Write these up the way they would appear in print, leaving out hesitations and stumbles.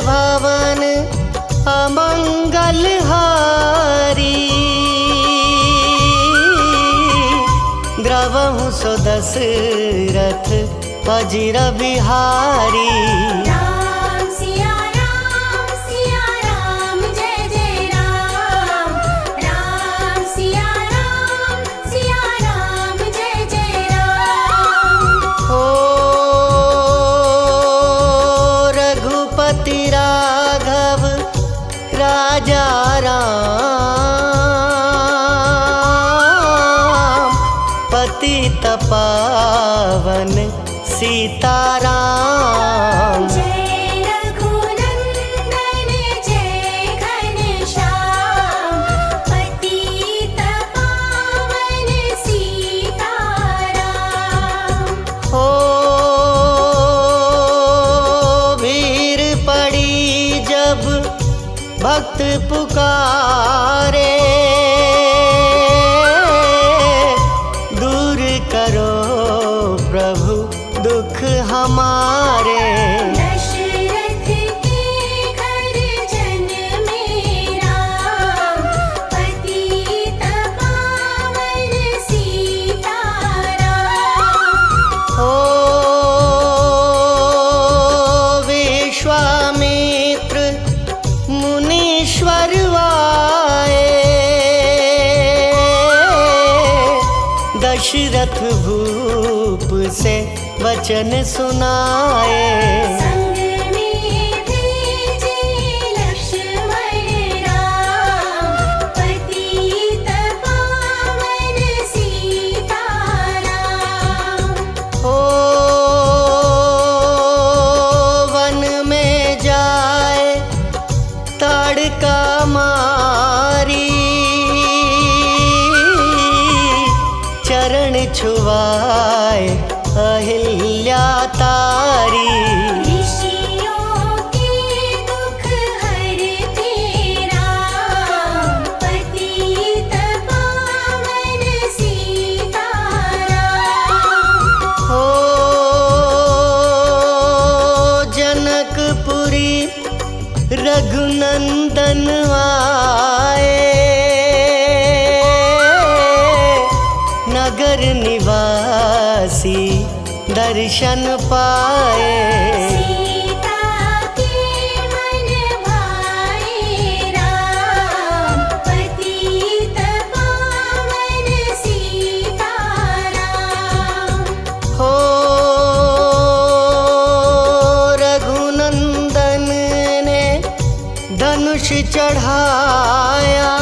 भवन अमंगल हारी। द्रवहु सो दशरथ अजिर बिहारी। राम सिया राम जय जय राम। राम सिया राम जय जय राम। ओ रघुपति राघव राजा राम, पतित पावन सीताराम। जय रघुनंदन जय घनश्याम, पतित पावन सीताराम। हो भीड़ पड़ी जब भक्त पुकारे, दूर करो प्रभु दुख हमारे। दशरथ के घर जन मेरा, पतित पावन सीताराम। हो विश्वामित्र मुनीश्वर आए, दशरथ भूप से वचन सुनाए। संग में भेजे लक्ष्मण राम, पतित पावन सीताराम। हो वन में जाए ताड़का मारी, चरण छुआए अहिल्या तारी। ऋषियों के दुख हरते राम, पतित पावन सीताराम। हो जनकपुरी रघुनंदन आए, नगर निवासी दर्शन पाए। सीता के मन भाए राम, पतित पावन सीताराम। हो रघुनंदन ने धनुष चढ़ाया,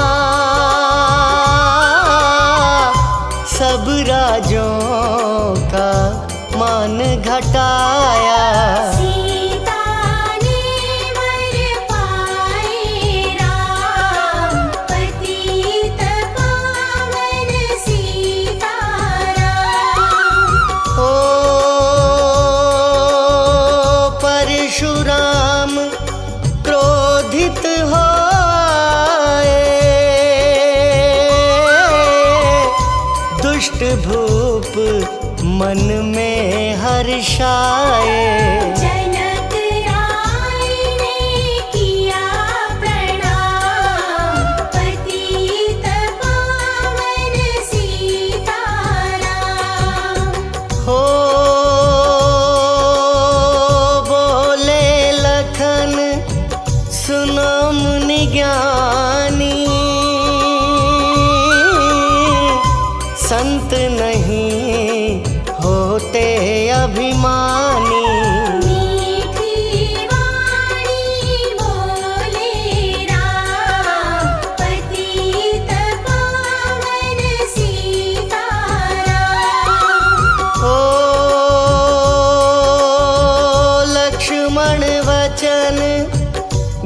सब राजों का मान घटाया। सीता ने वर पाए राम, पतित पावन सीताराम। हो परशुराम क्रोधित हो आए, दुष्ट भूप मन में हर्षाए। जनक राय ने किया प्रणाम, पतित पावन सीताराम। हो बोले लखन सुनो मुनि ज्ञानी, संत नहीं होते अभिमानी। मीठी वाणी बोले राम, पतित पावन सीताराम। हो लक्ष्मण वचन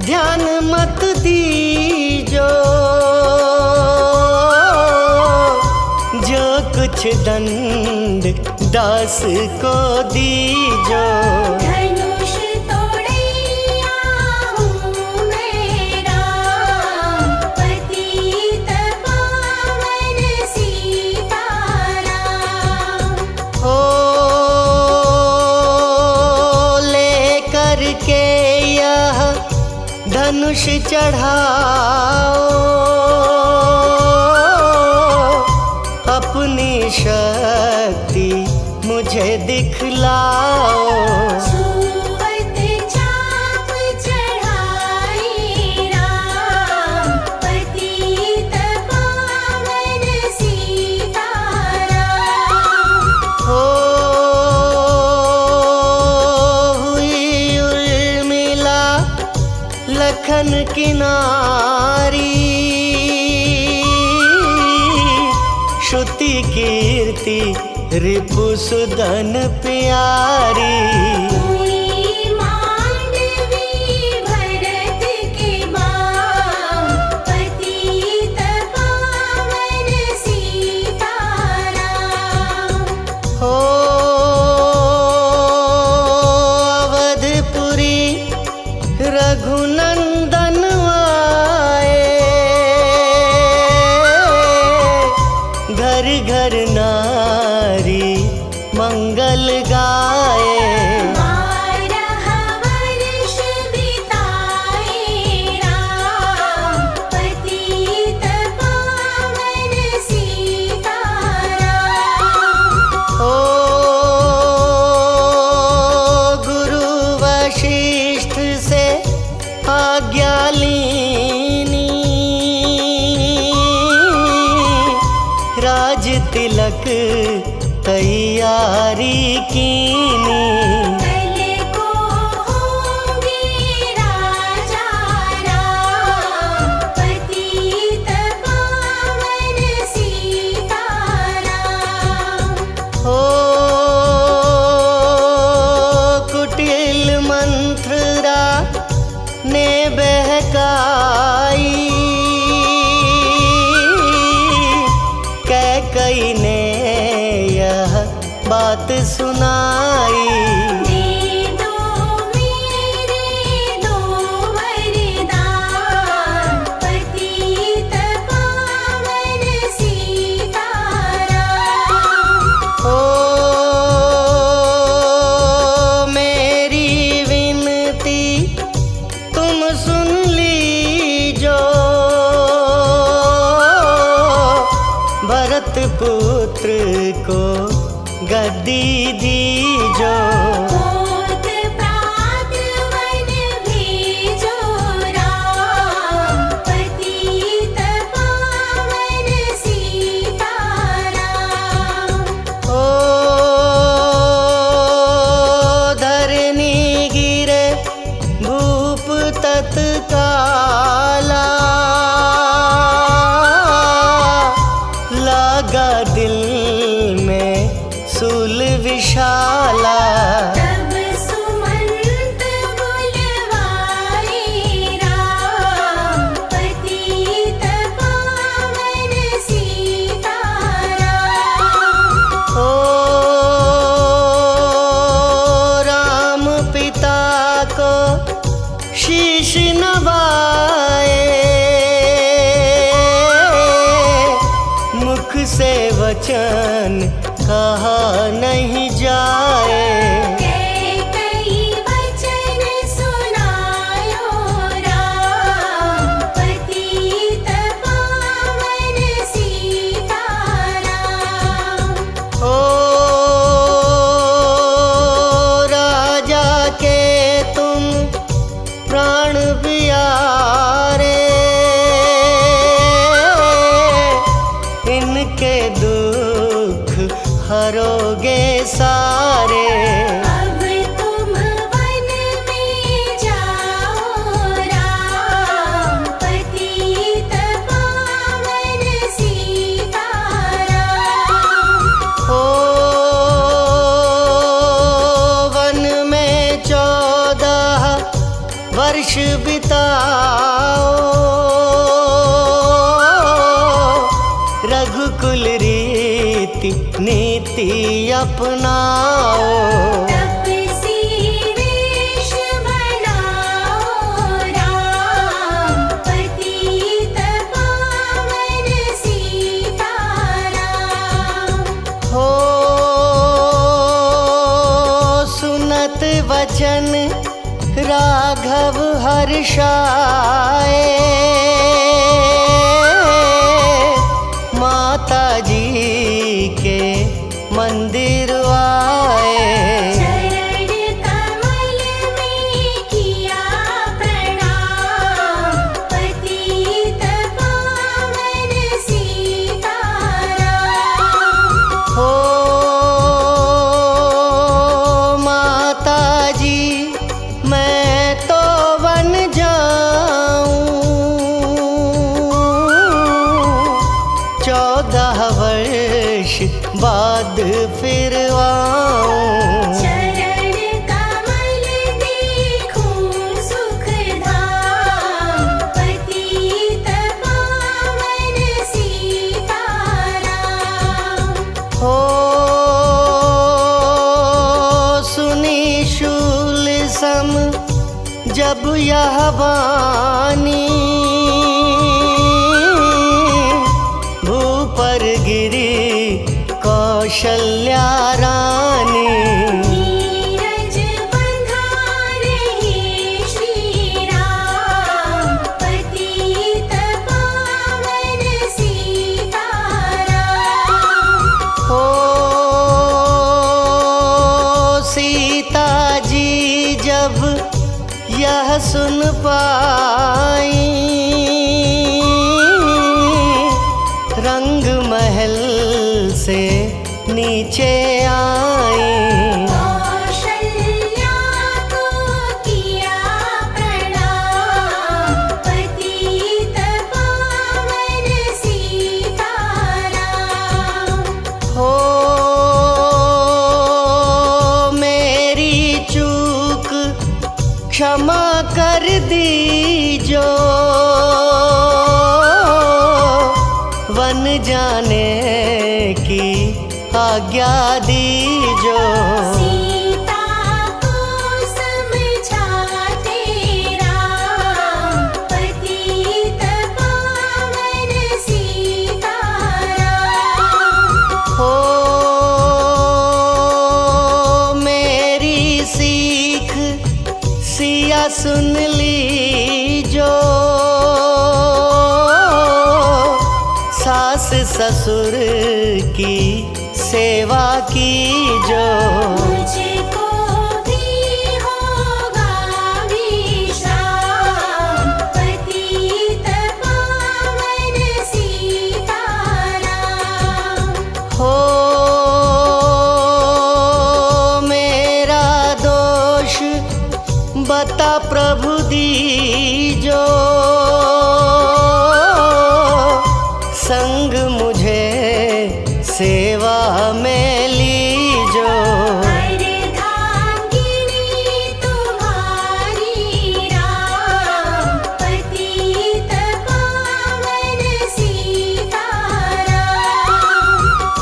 ध्यान मत दीजो, जो कुछ दंड दास को दीजो। धनुष तोड़ैया हूँ मैं राम, पतित पावन सीताराम। हो लेकर के यह धनुष चढ़ाओ, अपनी शक्ति मुझे दिखलाओ। सुवत चाप चढ़ाई राम, पतित पावन सीताराम। हो हुई उर्मिला लखन की नारी, श्रुति कीर्ति रिपुसुदन प्यारी। हुई मांडवी भरत के बाम, पतित पावन सीताराम। हो अवधपुरी रघुनंदन आए, घर घर नारी मंगल गाए। 12 वर्ष बिताए राम, पतित पावन सीताराम। हो गुरु वशिष्ठ से आज्ञा लीनी, राज तिलक तैयारी कीनी। कल को होंगे राजा राम, पतित पावन सीताराम। हो कुटिल मंत्रा ने बहकाई, कैकई ने यह बात सुनाई। दे दो मेरे दो वरदान, पतित पावन सीताराम। हो मेरी विनती तुम सुन लीजो, भरत पुत्र को गद्दी दीजो। होत प्रात वन भेजो राम, पतित पावन सीताराम। हो धरनी गिरे भूप तत्काला, लगा दिल में सूल विशाला। तब सुमंत बुलवाए राम, पतित पावन सीताराम। हो राम पिता को शीश नवाए, मुख से वचन कहा नहीं जाए। कई वचन सुनायो राम, पतित पावन सीताराम। ओ राजा के तुम प्राण प्यारे, इनके दुख हरोगे सारे। अब तुम वन में जाओ राम, पतित पावन सीताराम। हो वन में 14 वर्ष बिताओ, रघुकुल रीति नीति अपनाओ। तपसी वेश बनाओ राम, पतित पावन सीताराम। हो सुनत वचन राघव हर्षाए, माता जी के मंदिर आए। चरण कमल में किया प्रणाम, पतित पावन सीताराम। हो माता जी मैं तो बन जाऊं, 14 वर्ष बाद फिर आऊं। चरण कमल देखूं सुखधाम, पतित पावन सीताराम। हो सुनी शूल सम जब यह वाणी, भूपर गिरी कौशल्या रानी। नीरज बंधा रहे श्री राम, पतित पावन सीताराम। हो सीता जी जब यह सुन पाई, रंग महल से नीचे आई। कौशल्या को किया प्रणाम, पतित पावन सीताराम। हो मेरी चूक क्षमा कर दीजो, वन जाने की आज्ञा दीजो। सीता को समझाते राम, पतित पावन सीताराम। हो मेरी सीख सिया सुन लीजो, सास ससुर की सेवा कीजो। मुझको भी होगा विश्राम, पतित पावन सीताराम। हो मेरा दोष बता प्रभु दीजो, संग मुझे सेवा में लीजो। अर्धांगिनी तुम्हारी राम, पतित पावन सीताराम।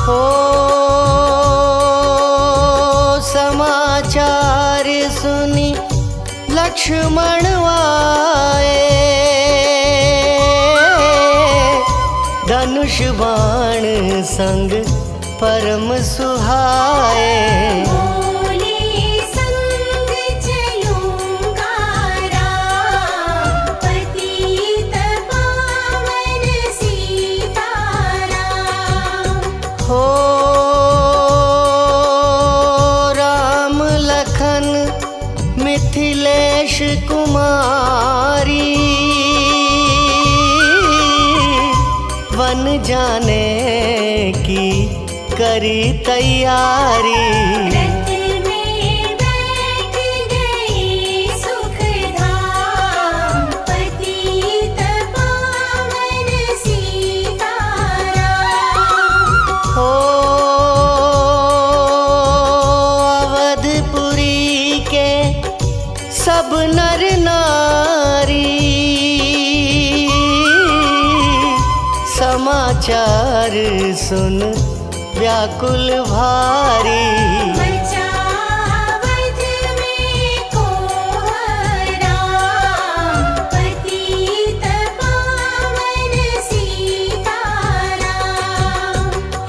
हो समाचार सुनी लक्ष्मण आए, धनुष बाण संग परम सुहाए। बोले संग चलूंगा राम, पतित पावन सीताराम। हो राम लखन मिथिलेश कुमारी, वन जाने की करी तैयारी। रथ में बैठ गए सुखधाम, पतित पावन सीताराम। हो अवधपुरी के सब नर नारी, समाचार सुन व्याकुल भारी। मचावध में कोहराम, पतित पावन सीताराम।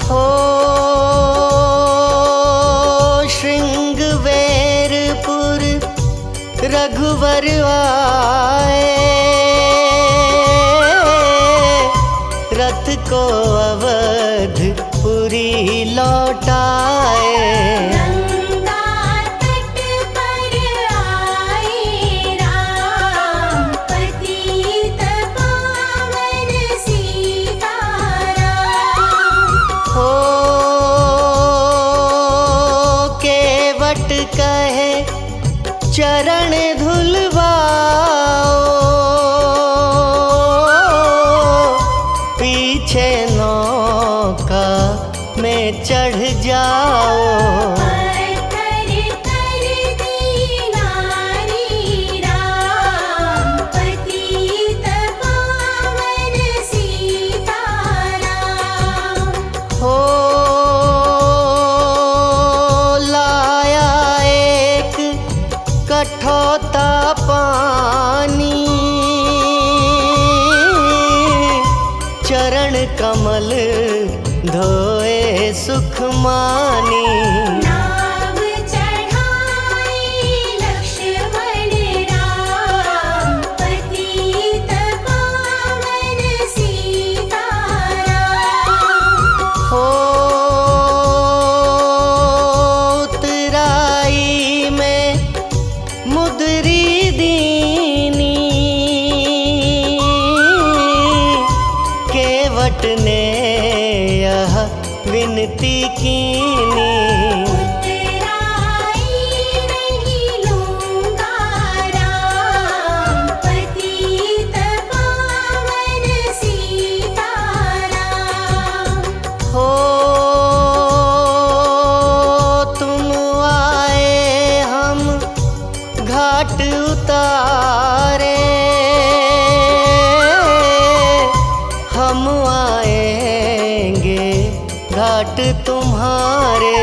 हो शृंगवेरपुर रघुवर में चढ़ जाओ। पत्थर कर दी नारी राम, पतित पावन सीताराम। हो लाया एक कठौता पानी, चरण कमल धोए सुख मानी। नाव चढ़ाई लक्ष्मण राम, पतित पावन सीताराम। हो उतराई में मुदरी दीनी, केवट ने यह विनती कीनी। उतराई नहीं लूंगा राम, पतित पावन सीताराम। हो तुम आए हम घाट उतारे, हम आएंगे घाट तुम्हारे।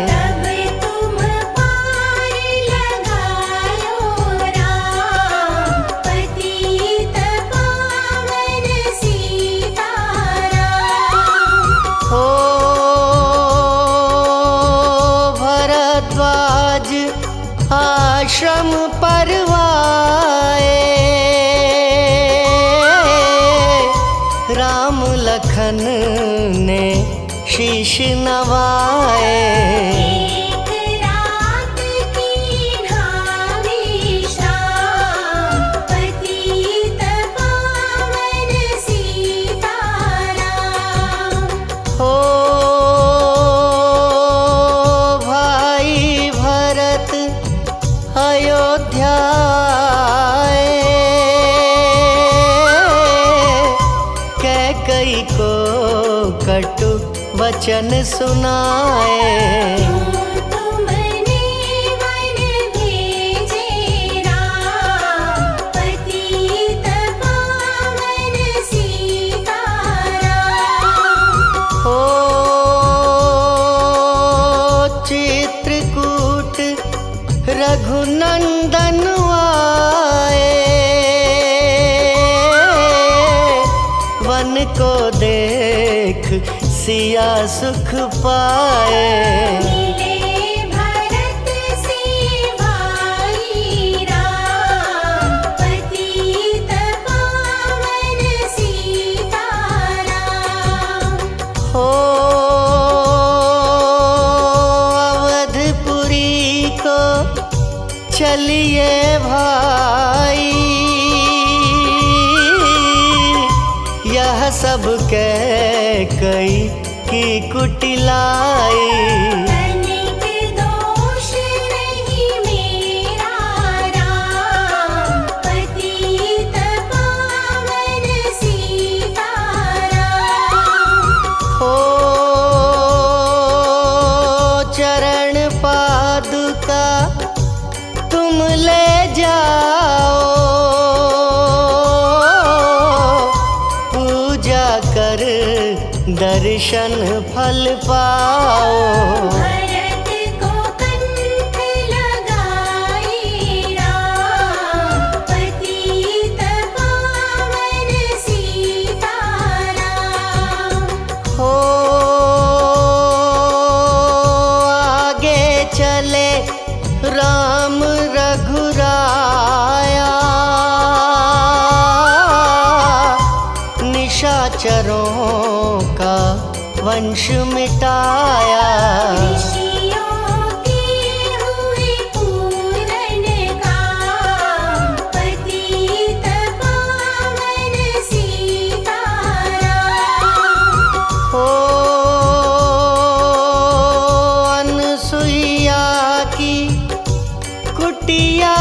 तब तुम पार लगायो राम, पतित पावन सीताराम। हो भरद्वाज आश्रम परवाए, राम लखन ने शीश नवाए। एक रात की ढावी शाम, पतित पावन सीताराम। हो भाई भरत अयोध्या आए, कैकई को कटु वचन सुनाए। तुमने वन भेजे राम, पतित पावन सीताराम। हो चित्रकूट रघुनंदन आए, वन को देख सिया सुख पाए। मिले भरत से भाई राम, पतित पावन सीताराम। हो अवधपुरी को चलिए भाई, यह सब कैकई की कुटिलाई। तनिक दोष नहीं मेरा राम, पतित पावन सीताराम। हो चरण पादुका तुम ले जाओ, पूजा कर दर्शन फल पाओ। भरत को कंठ लगाई राम, पतित पावन सीताराम। हो आगे चले राम रघुराया, निशाचरों का वंश मिटाया। ऋषियों के हुए पूरन काम, पतित पावन सीताराम। हो अनसुईया की कुटिया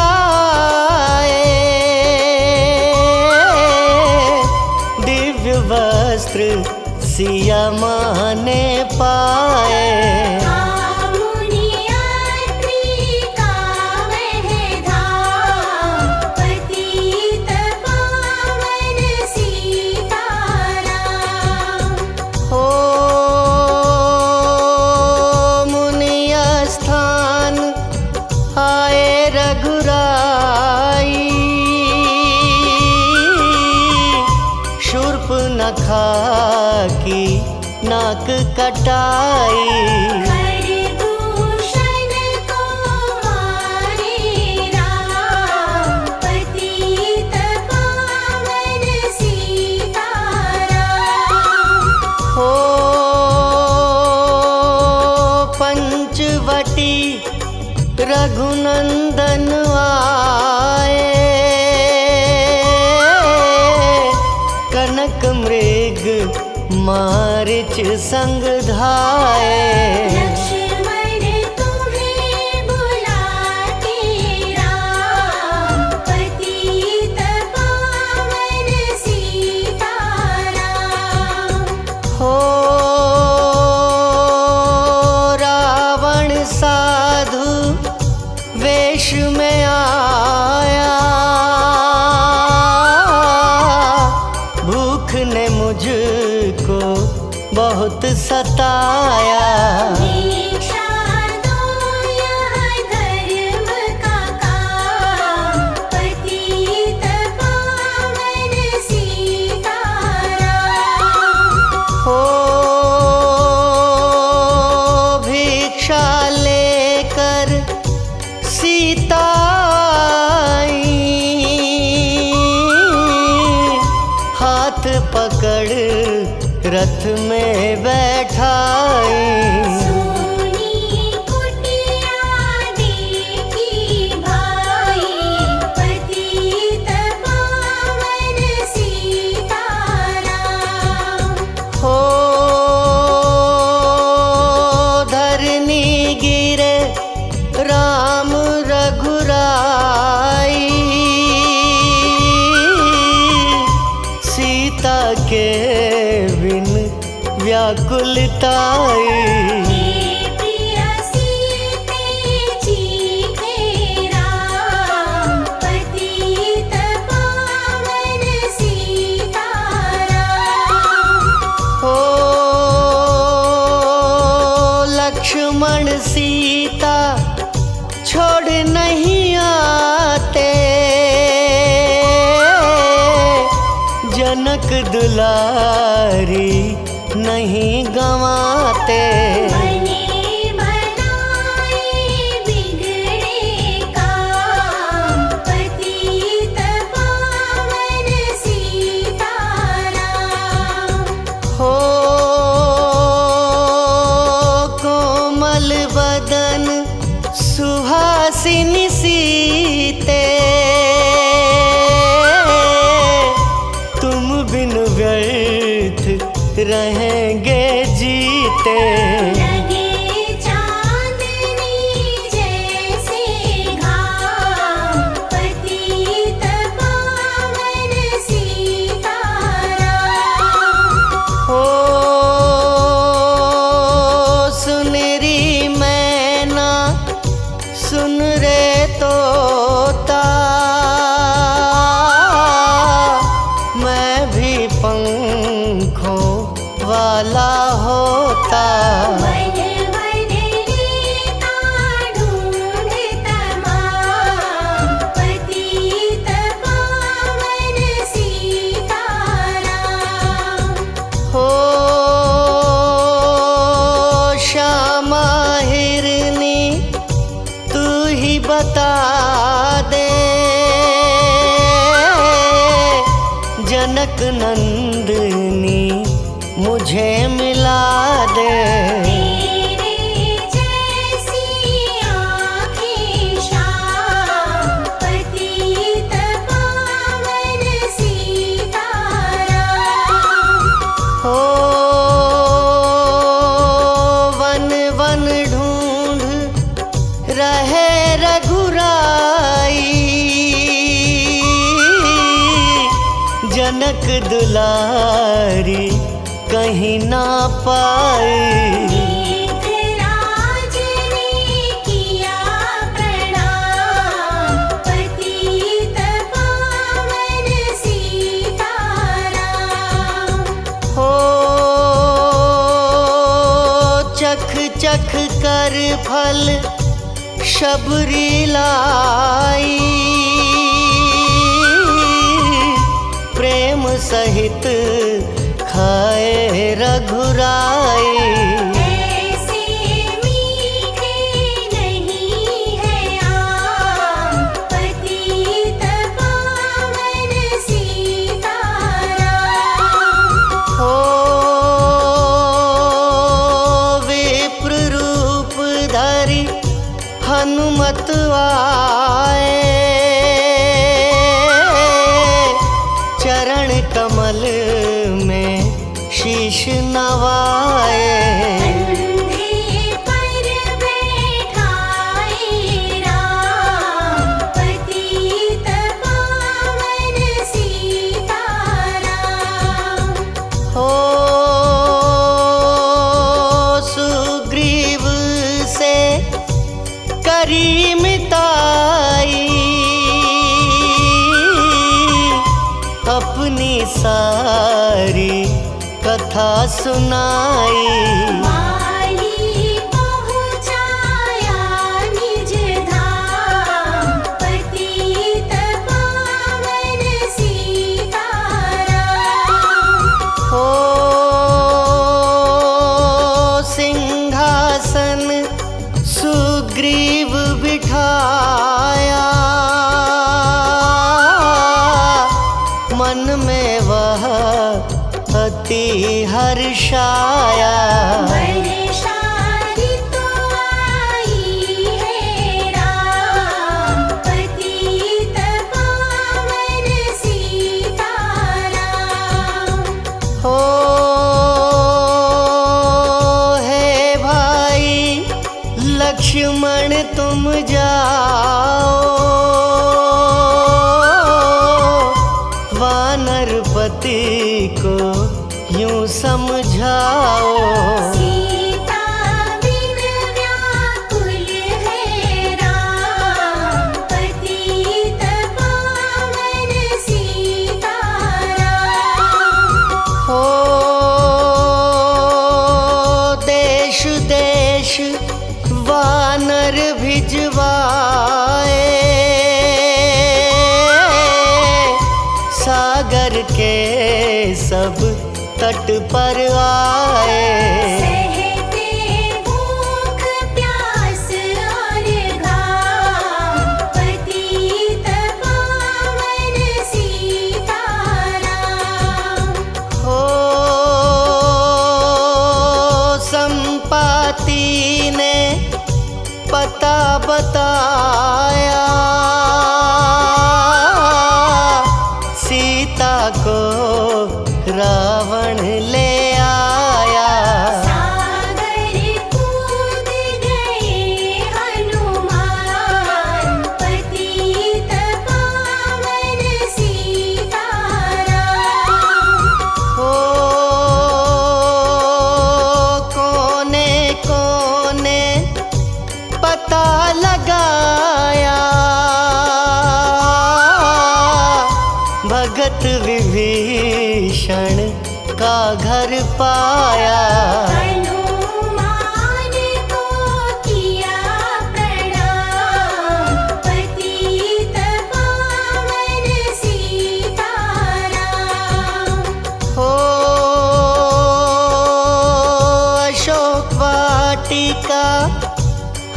सिया माने पाए। की नाक कटाई खरदूषण को मारे राम, पतित पावन सीताराम। हो पंचवटी रघुनंदन आए, कनक मृग मारिच संग धाए। लक्ष्मण तुम्हें बुलाते राम, पतित पावन सीताराम। हो रावण साधु वेश में आया, भूख ने मुझको बहुत सताया। भिक्षा दो यह धर्म का काम, पतित पावन सीताराम। हो भिक्षा लेकर सीता आई, हाथ पकड़ रथ में बैठाई। सोनी कुटिया देखी भाई, पतित पावन सीताराम। हो धरनी गिरे राम रघुराई, सीता के बिन व्याकुलताई। हे प्रिय सीते चीखे राम, पतित पावन सीताराम। हो लक्ष्मण सीता छोड़ नहीं आते, जनक दुलारी नहीं गंवाते। बने बनाए बिगड़े काम, पतित पावन सीताराम। हो कोमल बदन सुहासिनी सीते, तुम बिन व्यर्थ रहेंगे जीते। लगे चांदनी जैसे घाम, पतित पावन सीताराम। हो सुनरी मैना सुन रे तोता, मैं भी पंखों वाला होता। मन मन लेता ढूंढ तमाम, पतित पावन सीताराम। हो श्यामा हिरनी तू ही बता दे, जनक नंदिनी मुझे मिला दे। तेरे जैसी आँखें श्याम, पतित पावन सीताराम। हो वन वन ढूंढ रहे रघुराई, जनक दुलारी कहीं ना पाई। गीतराज ने किया प्रणाम, पतित पावन सीताराम। हो चख चख कर फल शबरी लाई, प्रेम सहित खाए रघुराई। ऐसे मीठे नहीं है आम, पतित पावन सीताराम। हो विप्र रूप धरि हनुमत आए, चरण कमल में शीश नवाए। कंधे पर बैठाए राम, पतित पावन सीताराम। हो सुग्रीव से करी मिताई, अपनी सारी कथा सुनाई। माली पहुँचाया निज धाम, पतित पावन सीताराम। हो सिंहासन सुग्रीव बिठाया, मन में वह अति हर्षाया। वर्षा ऋतु आई है राम, पतित पावन सीताराम। हो हे भाई लक्ष्मण तुम जाओ, वानरपति को यूं समझाओ। सीता बिन व्याकुल है राम, पतित पावन सीताराम। हो देश देश वानर भिजवाए, सागर के सब तट पर आए। सहते भूख प्यास और घाम, पतित पावन सीताराम। हो संपाति ने पता बताया, सीता को रावण ले आया। सागर कूद गए हनुमान, पतित पावन सीताराम। हो कोने कोने पता लगाया, भगत विभीषण का घर पाया। हनुमान को किया प्रणाम, पतित पावन सीताराम। हो अशोक वाटिका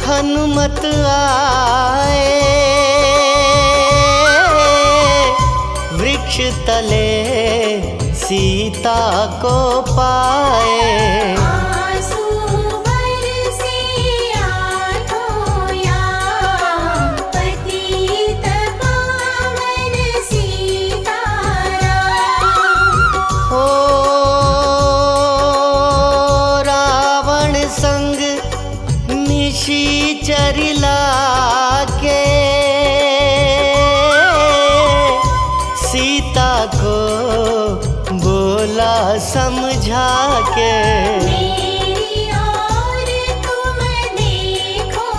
हनुमत आए, वृक्ष तले सीता को पाए। आंसू बरसे आँखों याम, पतित पावन सीताराम। हो रावण संग निशाचर लाके, सीता को बोला समझा के। मेरी ओर तुम देखो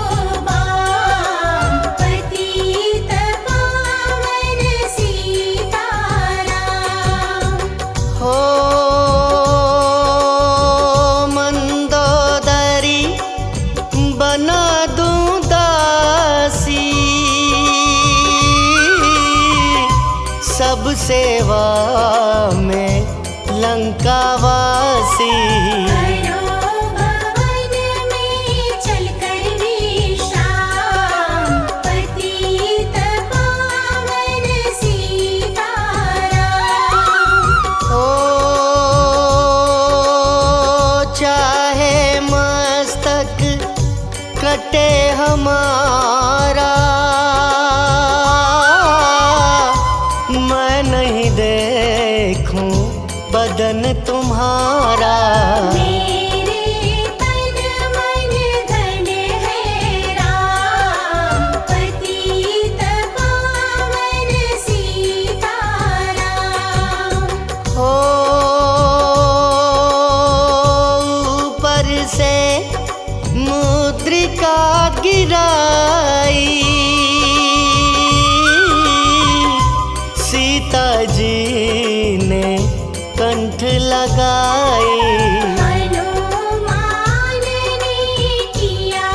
बाम, पतित पावन सीताराम। हो मंदोदरी बना दूं दासी, सब सेवा में लंकावासी। करो भवन में चलकर विश्राम, पतित पावन सीताराम। हो चाहे मस्तक कटे हमारा, मैं नहीं देखूं बदन तुम्हारा। मेरे तन मन धन है राम, पतित पावन सीताराम। हो ऊपर से मुद्रिका गिराई, सीता जी ने कंठ लगाई। हनुमान ने किया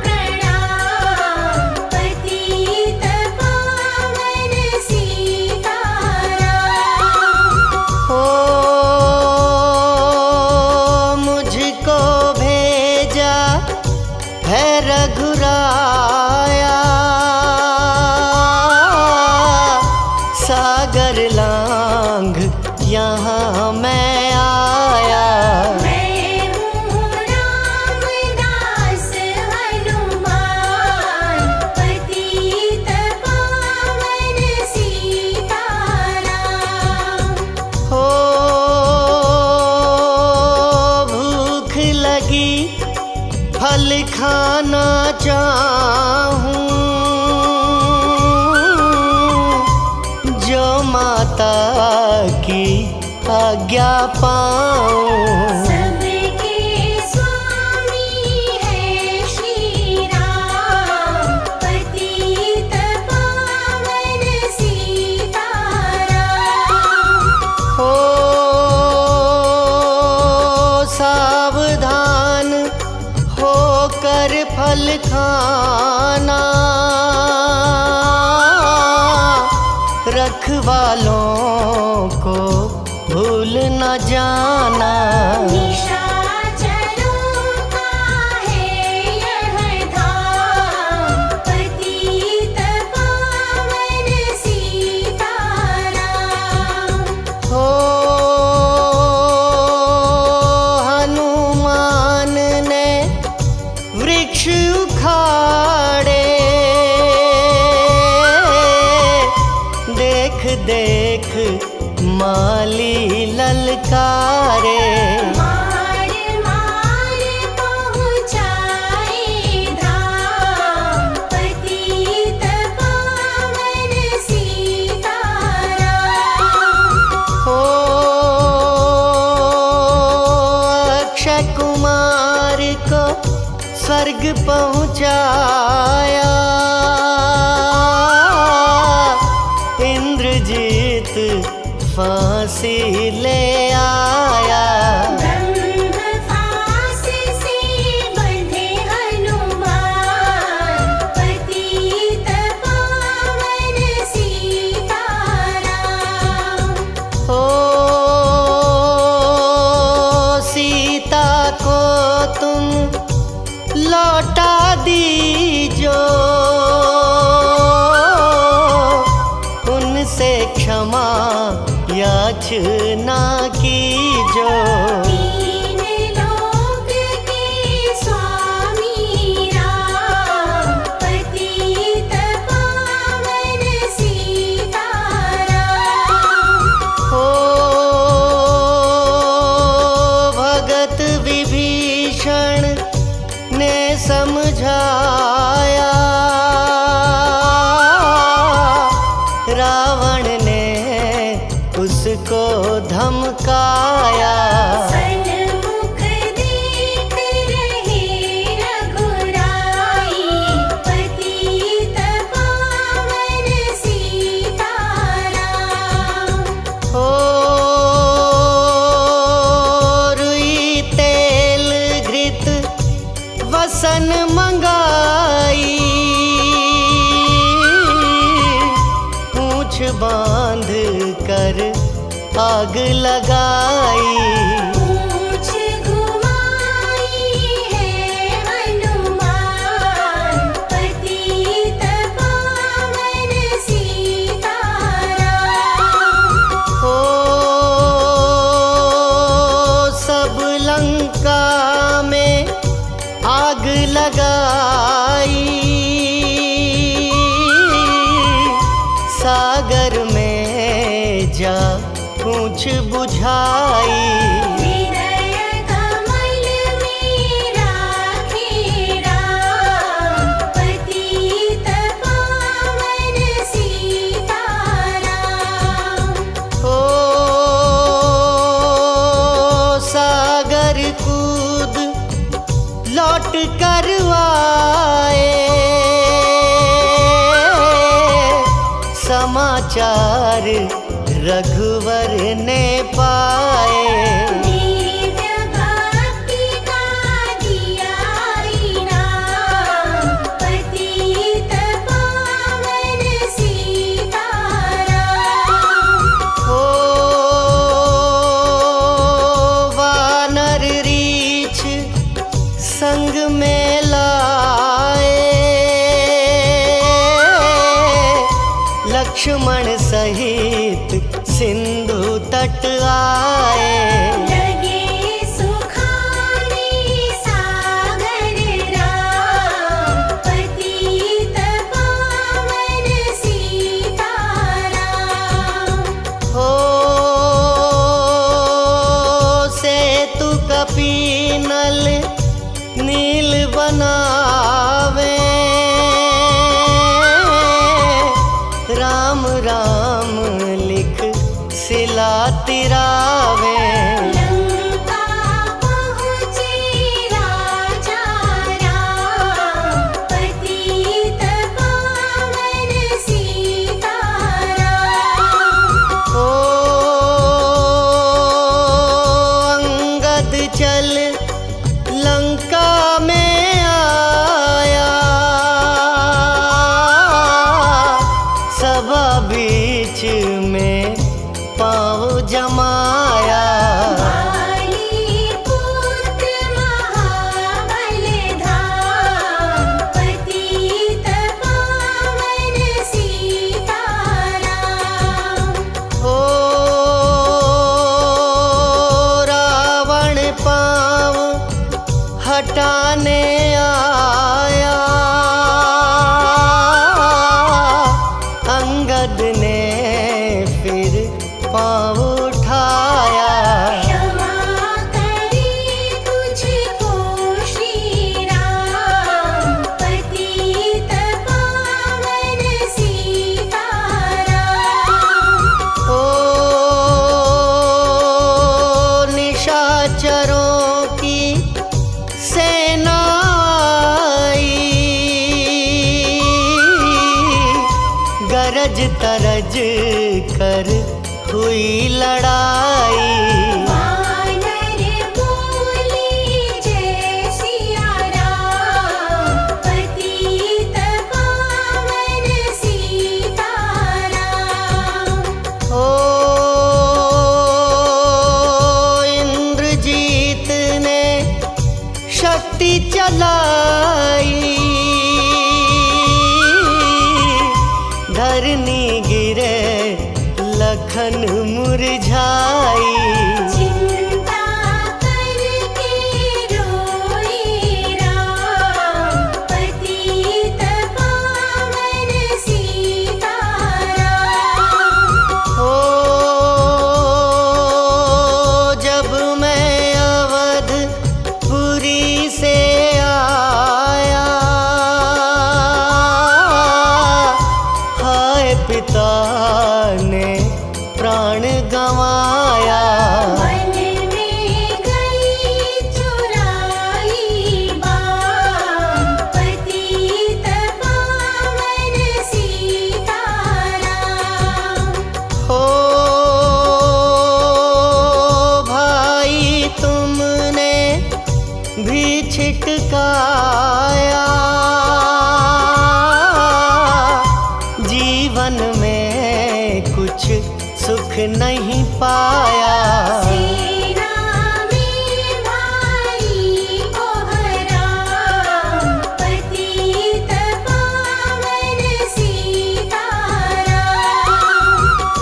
प्रणाम, पतित पावन सीताराम। हो मुझको भेजा है रघुराया, सागर लांघ यहाँ मैं आया। मैं हूँ रामदास हनुमान, पतित पावन सीताराम। हो भूख लगी फल खाना चाहूं, जो माता की आज्ञा पाऊं। सबके स्वामी है श्री राम, पतित पावन सीताराम। हो सावधान होकर फल खाना, रखवालों को भूल न जाना। निशाचरों का है यह धाम, पतित पावन सीताराम। हो हनुमान ने वृक्ष उखाड़े, देख देख माली ललकारे। मार मार पहुँचाए धाम, पतित पावन सीताराम। हो अक्षय कुमार को स्वर्ग पहुँचाया, इंद्रजीत फांसी ले आया। ब्रह्म फांस से बंधे हनुमान, पतित पावन सीताराम। हो सीता को तुम लौटा दीजो, उनसे क्षमा याचना कीजो। तीन लोक के स्वामी राम, पतित पावन सीताराम। हो भगत विभीषण ने समझाया, रावण ने उसको को धमकाया। सन्मुख देख रहे रघुराई, पतित पावन सीताराम। ओ रुई तेल घृत वसन मंगाई, पूंछ बांध कर आग लगाई। पूंछ घुमाई है हनुमान, पतित पावन सीताराम। ओ सब लंका में आग लगाई, सागर में जा पूंछ बुझाई। हृदय कमल में राखे राम, पतित पावन सीताराम। ओ सागर कूद लौट कर आए, समाचार रघुवर ने पाए। दिव्य भक्ति का दिया इनाम, पतित पावन सीताराम। ओ वानर रीछ संग में लाए, लक्ष्मण सहित सिंधु तट आए। लगे सुखाने सागर राम, पतित पावन सीताराम। हो सेतु कपीनल नील बनावे, राम राम लिख सिला तिरावे। लंका पहुँचे राजा राम, पतित पावन सीताराम। ओ अंगद चल लंका में आया, सभा बीच में पाँव जमाया। वाली पुत्र महाबल धाम, पतित पावन सीताराम। ओ रावण पाँव हटाने आया, अंगद ने फिर पाँव उठाया। क्षमा करे तुझको श्री राम, पतित पावन सीताराम। ओ निशाचरों की सेना आई, गरज तरज कर हुई लड़ाई। वानर बोले जय सिया राम, पतित पावन सीताराम। ओ इंद्रजीत ने शक्ति चलाई, धरनी गिरे लखन मुरझाई। चिंता करके रोए राम, पतित पावन सीताराम। ओ जब मैं अवधपुरी से आया, हाय पिता ने प्राण गंवाया। काया, जीवन में कुछ सुख नहीं पाया। सेना में भाई को हराम, पतित पावन सीताराम।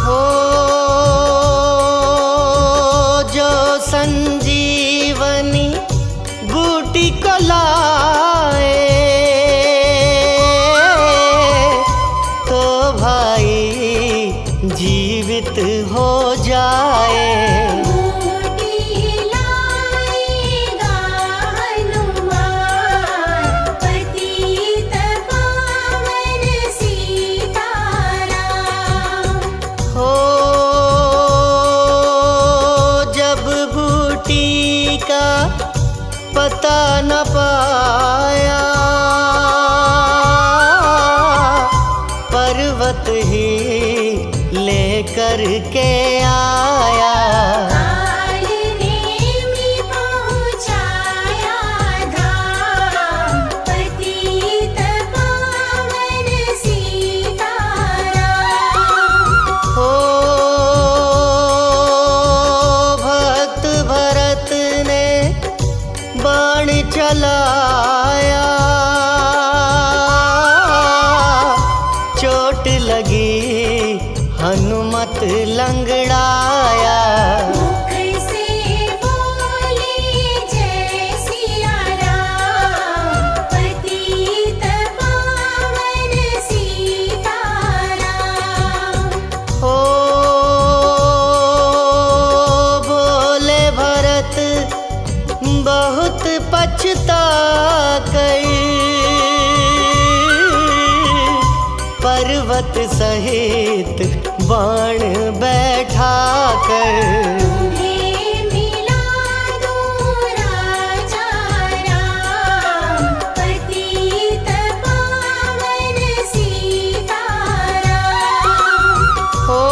हो जो संजीवनी बूटी को लाए, तो भाई जीवित हो जाए। बूटी लाएगा हनुमान, पतित पावन सीताराम। हो जब बूटी का पता न पाया, पर्वत ही लेकर के आया। काल नेमि पहुँचाया धाम, पतित पावन सीताराम। हो भक्त भरत ने बाण चलाया, चोट लगी हनुमत लंगड़ाया। मुख से बोले जय सिया राम, पतित पावन सीताराम। हो बोले भरत बहुत पछता कर, पर्वत सहित बाण बैठा कर। तुम्हें मिला दूं राजा राम, पतित पावन सीताराम। हो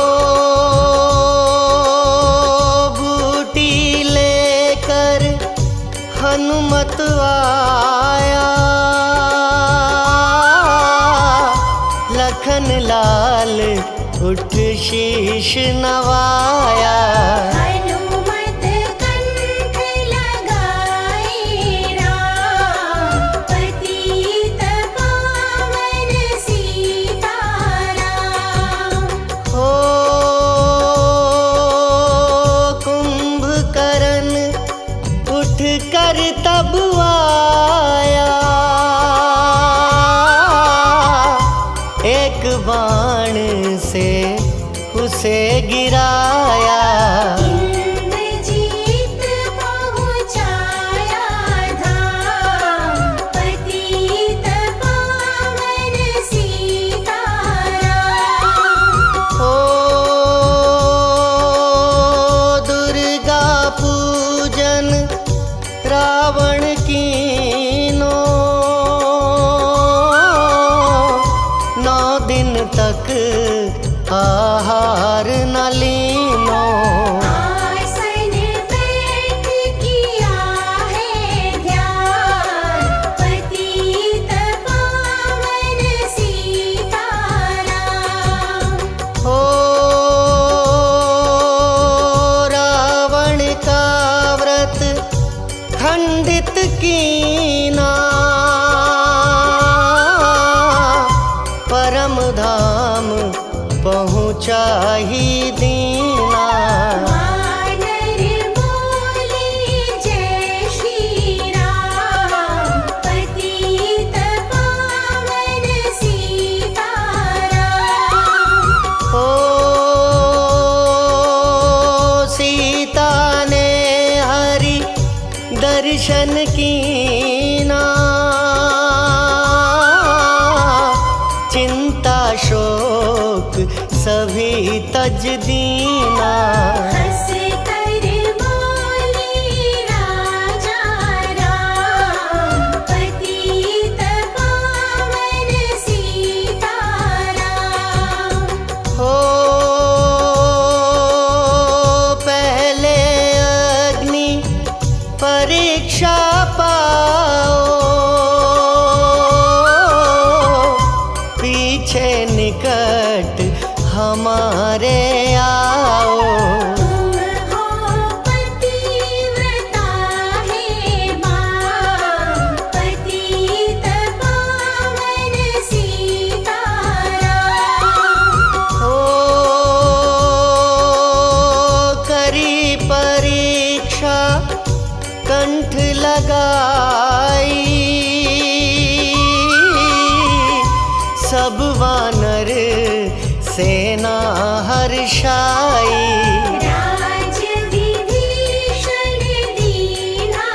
बूटी लेकर हनुमत आया, लखन लाल उठ शीश नवाया। हनुमत कंठ लगाए राम, पतित पावन सीताराम। हो कुंभकर्ण उठ कर तब आया, एक बाण से उसे गिराया। इंद्रजीत पहुँचाया धाम, पतित पावन सीताराम। हो दुर्गा पूजन रावण कीनो, 9 दिन तक आहार न लीनो। आसन बैठ किया है ध्यान, पतित पावन सीताराम। हो रावण का व्रत खंडित कीना, परम धाम पहुँचा ही दीना। वानर बोले जय श्री राम, पतित पावन सीताराम। हो सीता ने हरि दर्शन कीना, चिंता शोक सभी तज दीना। हंस कर बोले राजा राम, पतित पावन सीताराम। हो पहले अग्नि परीक्षा पा कंठ लगाई, सब वानर सेना हर्षाई। राज विभीषण दीना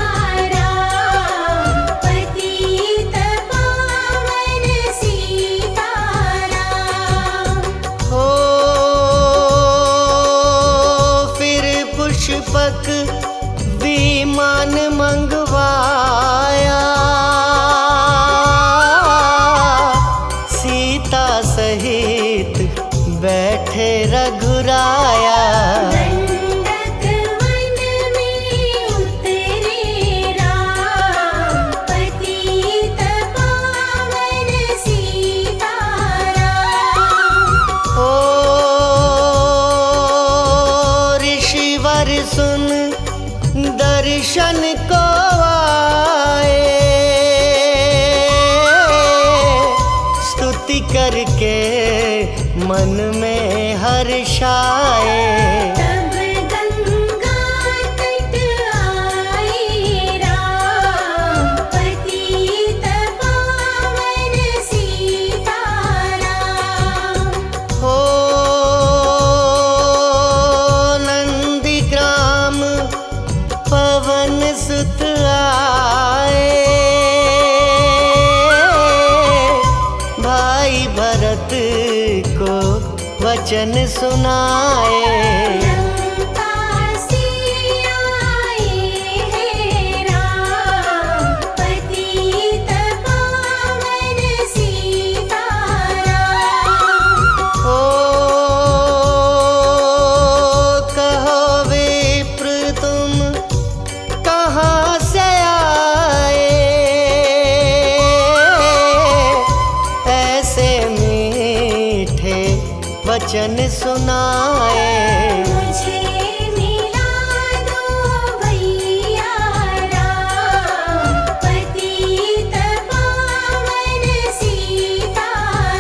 राम, पतित पावन सीताराम। हो फिर पुष्पक विमान मंगवाया, सीता सहित बैठे रघुराया। दंडक वन में उतरे राम, पतित पावन सीताराम। ओ ऋषिवर सुन दर्शन को आए, स्तुति करके मन में हर्षाए। तब गंगा तट आए राम, पतित पावन सीताराम। हो नंदीग्राम पवन सुत आए, भाई भरत को वचन सुनाए। लंका से आए हैं राम, पतित पावन सीताराम। ओ कहो विप्र तुम कहाँ से आए, ऐसे मीठे वचन सुनाए। मुझे मिला दो भैया राम, पतित पावन सीताराम।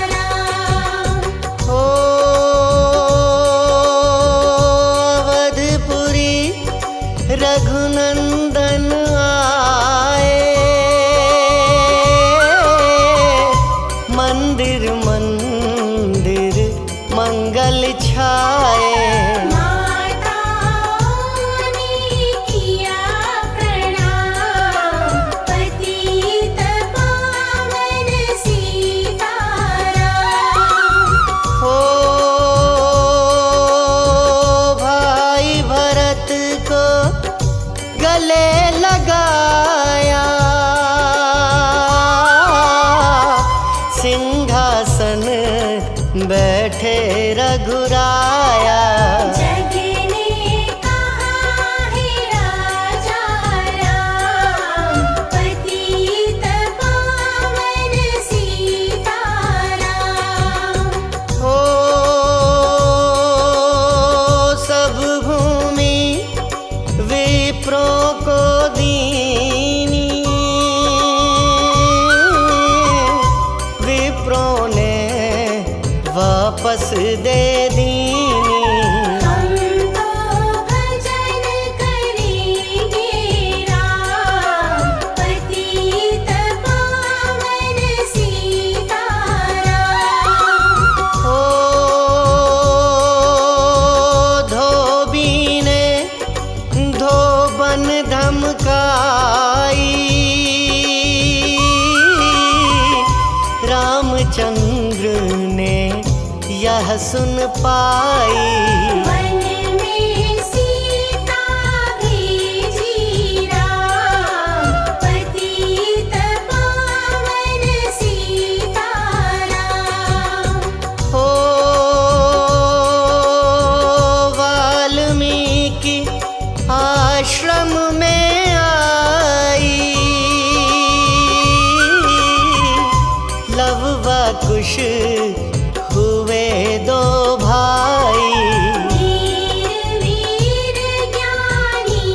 हो अवधपुरी रघुनंदन आए, मंदिर मंदिर मंगल छाए। माताओं ने किया प्रणाम, पतित पावन सीताराम। हो भाई भरत को गले लगाया, सिंहासन बैठे रघुराया। जग ने कहा है राजा राम, पतित पावन सीताराम। हो सब भूमि विप्रों को दीनी, विप्रों ने वापस दे दीनी। हम तो भजन करेंगे राम, पतित पावन सीताराम। हो धोबी ने धोबन धमकाई, रामचंद्र ने यह सुन पाई। वन में सीता भेजी राम, पतित पावन सीताराम। हो वाल्मीकि आश्रम में आई, लव व कुश हुए दो भाई। वीर वीर ज्ञानी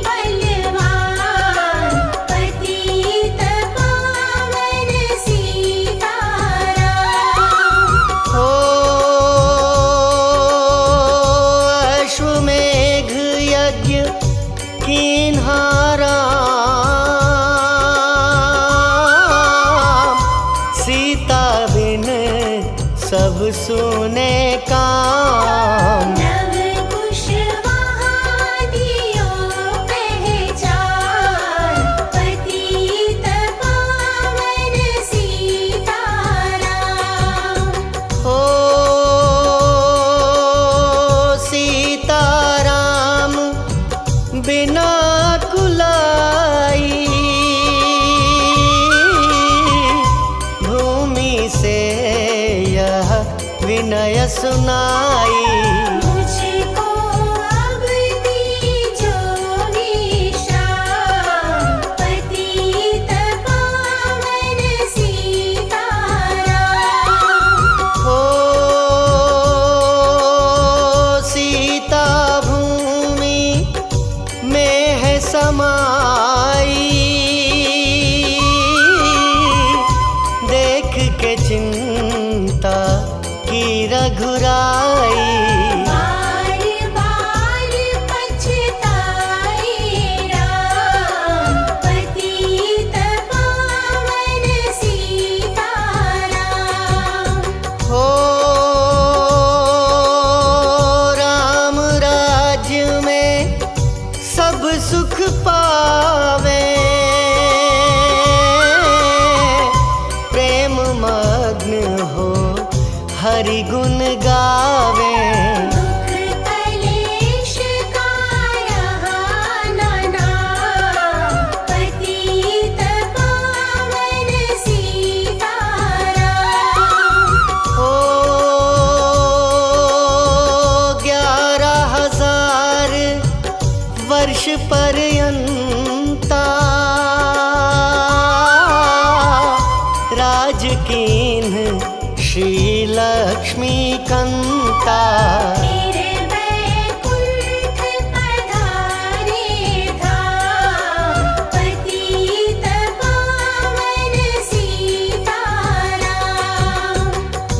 बलवान, पतित पावन सीताराम। हो अश्वमेघ यज्ञ किन्हा राम, पावे, प्रेम मग्न हो हरि गुण गावे। दुख कलेश का रहा न नाम, पतित पावन सीताराम। ओ 11,000 वर्ष पर्यंता राज कीन्ह श्री लक्ष्मी कंता। मेरे बैकुंठ पधारे धाम, पतित पावन सीताराम।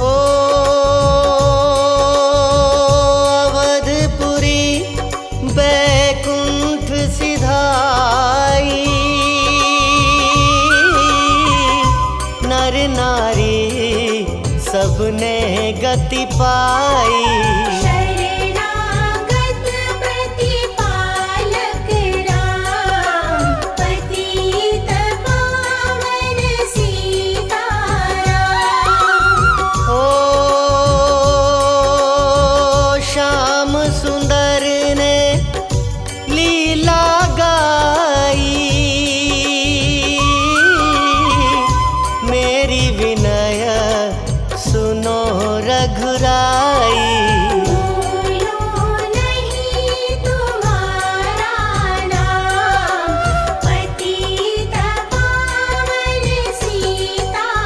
ओ अवधपुरी बैकुंठ सिधाई, नर नारी सबने गति पाई। शरणागत प्रतिपालक राम, पतित पावन सीताराम। ओ श्याम सुंदर ने लीला गाई, मेरी विनय सुनो रघुराई। भूलो नहीं तुम्हारा नाम, पतित पावन सीताराम।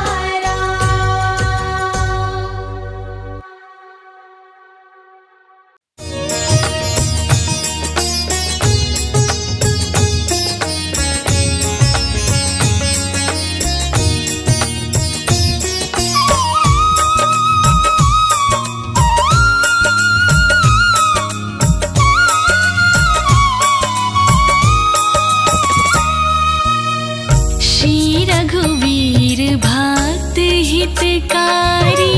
श्री रघुवीर भक्त हितकारी,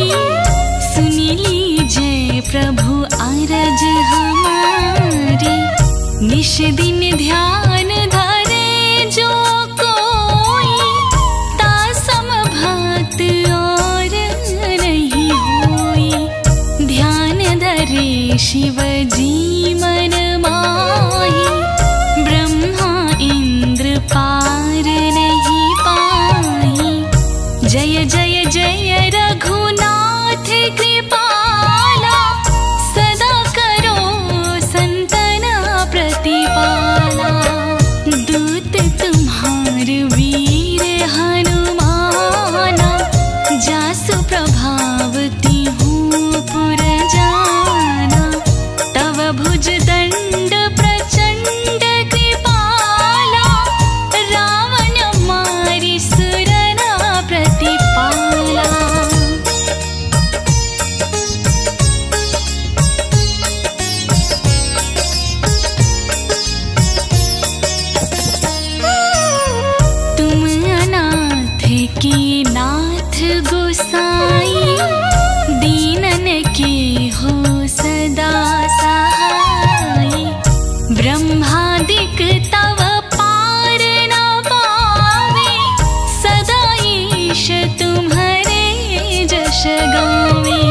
सुनी लीजिए प्रभु अरज हमारी। निश दिन ध्यान धरे जो कोई, तासम भक्त और नहीं होई। ध्यान धरे शिव जी मन माही, ब्रह्मा इंद्र पार नहीं पाही। जय जय जय रघुनाथ कृपाला, सदा करो संतन प्रतिपाला। दूत तुम्हार वीर हनुमाना, जासु प्रभाव तिहु पुर जाना। तव भुज दंड प्रचंड कृपाला, रावण मारि सुरना प्रतिपाला। तुम अनाथ के नाथ गोसाई, दीनन के हो सदा सहाय। ब्रह्मादिक तव पार न पावे, सदा ईश तुम्हारे जश गावे।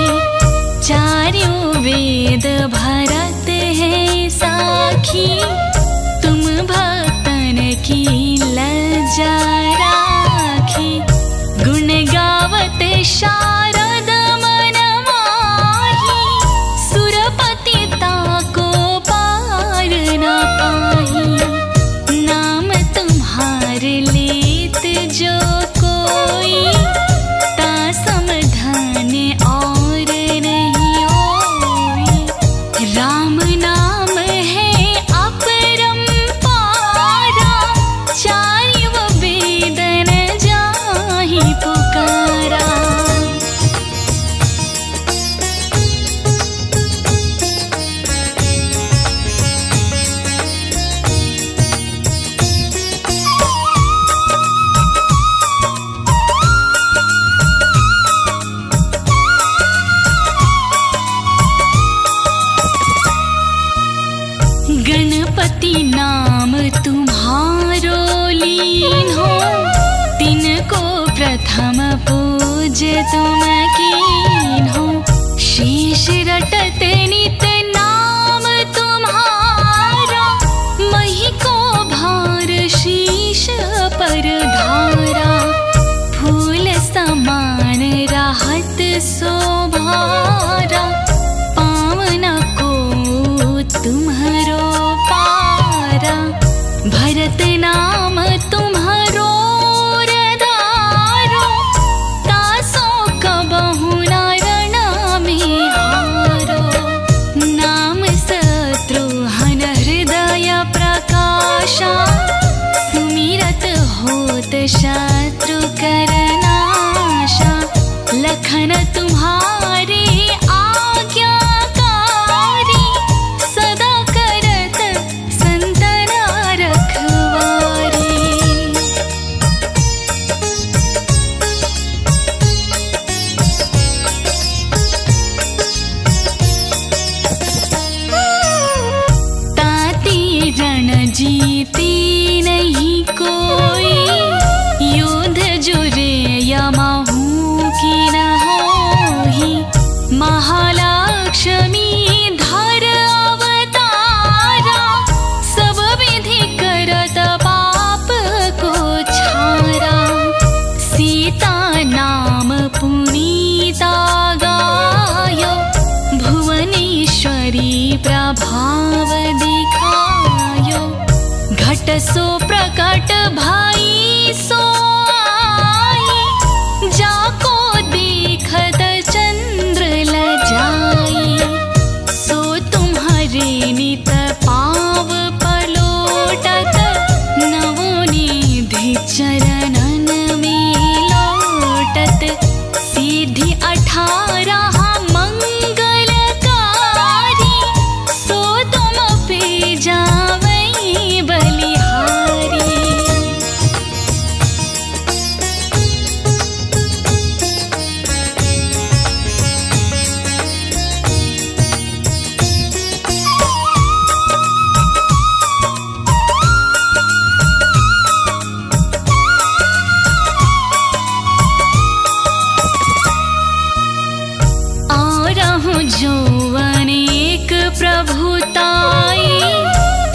चारों वेद भरत है साखी, तुम भक्तन की लज्जा राखी। गुण गावत शारद मन माही, सुरपति ताको पार न पाही। गणपति नाम तुम्हारो लीन हो, तिनको प्रथम पूज तुम कीन हो। शीश रटत नित नाम तुम्हारा, मही को भार शीश पर धारा। फूल समान राहत शोभारा, पावन को तुम्हारो पारा। भरत नाम तुम्हारो रदारो, तासो कबहु न रण में हारो। नाम शत्रुहन हृदय प्रकाशा, सुमिरत होत शत्रु करनाशा। लखन तुम्हारे आज्ञाकारी, सदा करत संतन रखवारी। ताती रण जीती नहीं कोई, युद्ध जुरे यमहू की न होही। महालक्ष्मी धर अवतारा, सब विधि करत पाप को छारा। सीता नाम पुनीता गायो, भुवनेश्वरी प्रभाव दिखायो। घट सो प्रकट भई सो आई, जाको देखत चंद्र लजाई। सो तुम्हारे नित पाव पलोटत, नवोनिधि चरणन में लोटत। सीधी 18 मंगलकारी, सो तुम पे जावई बलिहारी। जो अनेक प्रभुताई,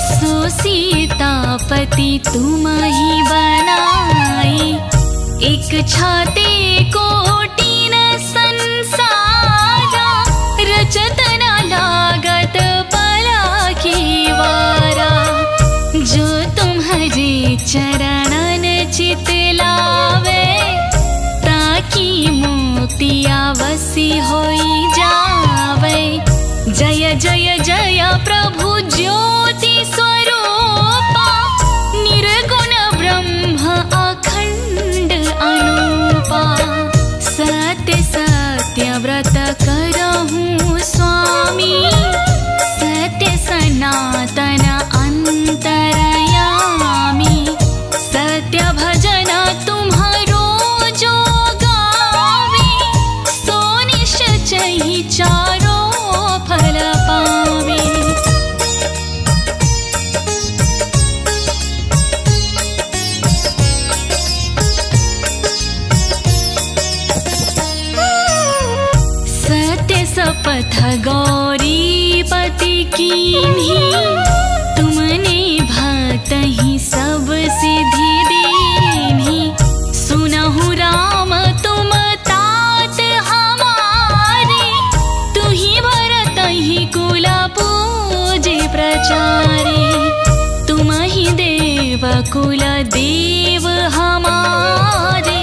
सो सीतापति तुम ही बनाई। एक छाते कोटि न संसारा, रचत न लागत पला की वारा। जो तुम्हारे चरणन चित लावे, ताकि मोक्तिया वसी होई जावे। जय जय जय प्रभु ज्योति स्वरूपा, निर्गुण ब्रह्म अखंड अनूपा। सत्य सत्य व्रत करहूँ स्वामी, सत्य सनातन अंतरयामी। सत्य भजन तुम्हारो जो गावे, सो निश्चय चारो फल पावे। सत्य शपथ गौरीपति कीन्ही, तुमने भक्त ही सब सिद्धि दीन्ही। सुनहु राम तुम तात हमारे, तुही भरत ही कुल पूजे प्रचारे। तुम ही देव कुल देव हमारे,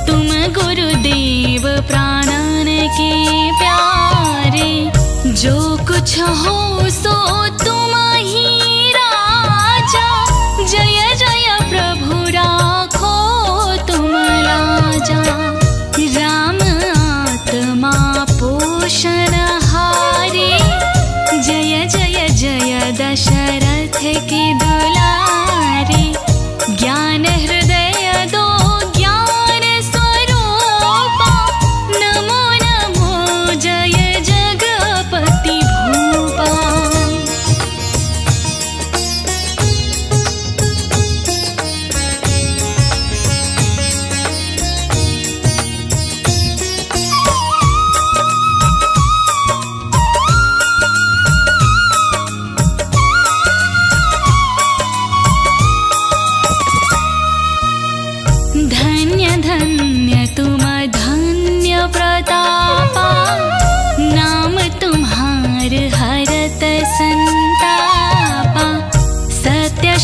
तुम गुरुदेव प्राणन के प्यारे। जो कुछ हो सो तुम ही राजा, जय जय प्रभु राखो तुम लाजा। राम आत्मा पोषण हारे, जय जय जय दशरथ के दुलारे। ज्ञान हृदय दो ज्ञान स्वरूपा, नमो नमो जय जगपति भूपा।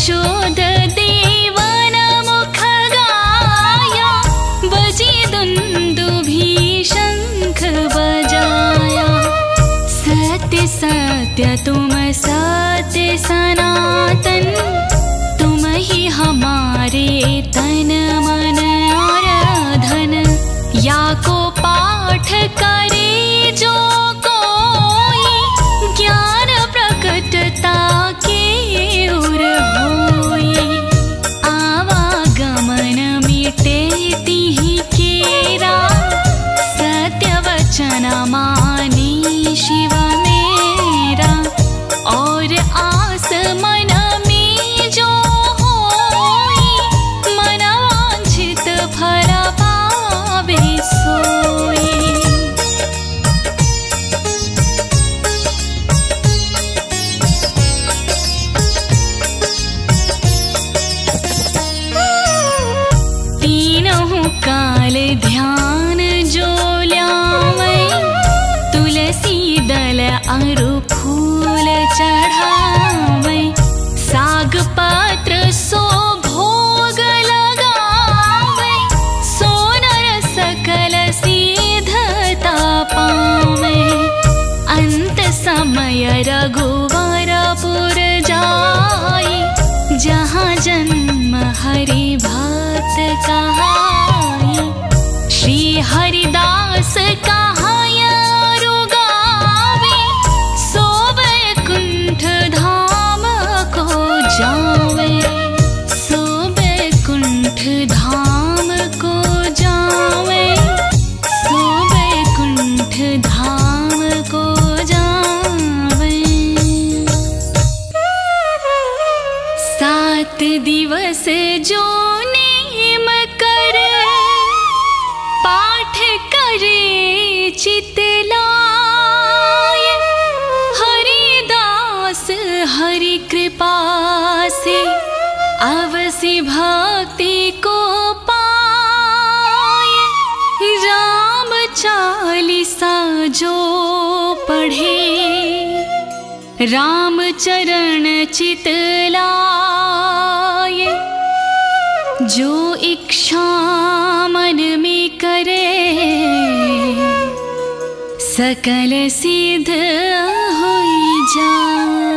यशोद देवन मुख गाया, बजी दुंदुभी शंख बजाया। सत्य सत्य तुम सत्य सनातन, तुम ही हमारे तन मन और धन। या को पाठ करे जो कोई, ज्ञान प्रकटता के उर होई। आवागमन मिटे तिहि केरा, सत्य वचन मानी शिव मेरा। और आस मन में जो होई, मन वांछित फल पावे सोई। तीनों काल ध्यान जो ल्यावे, तुलसी दल अरु फूल चढ़ावे। साग पत्र सो भोग लगावे, सोनर सकल सिद्धता पावे। अंत समय रघुवरपुर जाई, जहाँ जन्म हरि भक्त कहाई। श्री हरिदास कहाया रुगावे, सो बैकुंठ धाम को जावे। सो बैकुंठ धाम को जावे, सो बैकुंठ धाम को जावे। 7 दिवस जो नेम करे, पाठ करे चितलाय। हरिदास हरि कृपा से, अवसि भक्ति को पाए। राम चालीसा जो पढ़े, राम चरण चितलाय। जो इच्छा मन में करे, सकल सिद्ध होई जाए।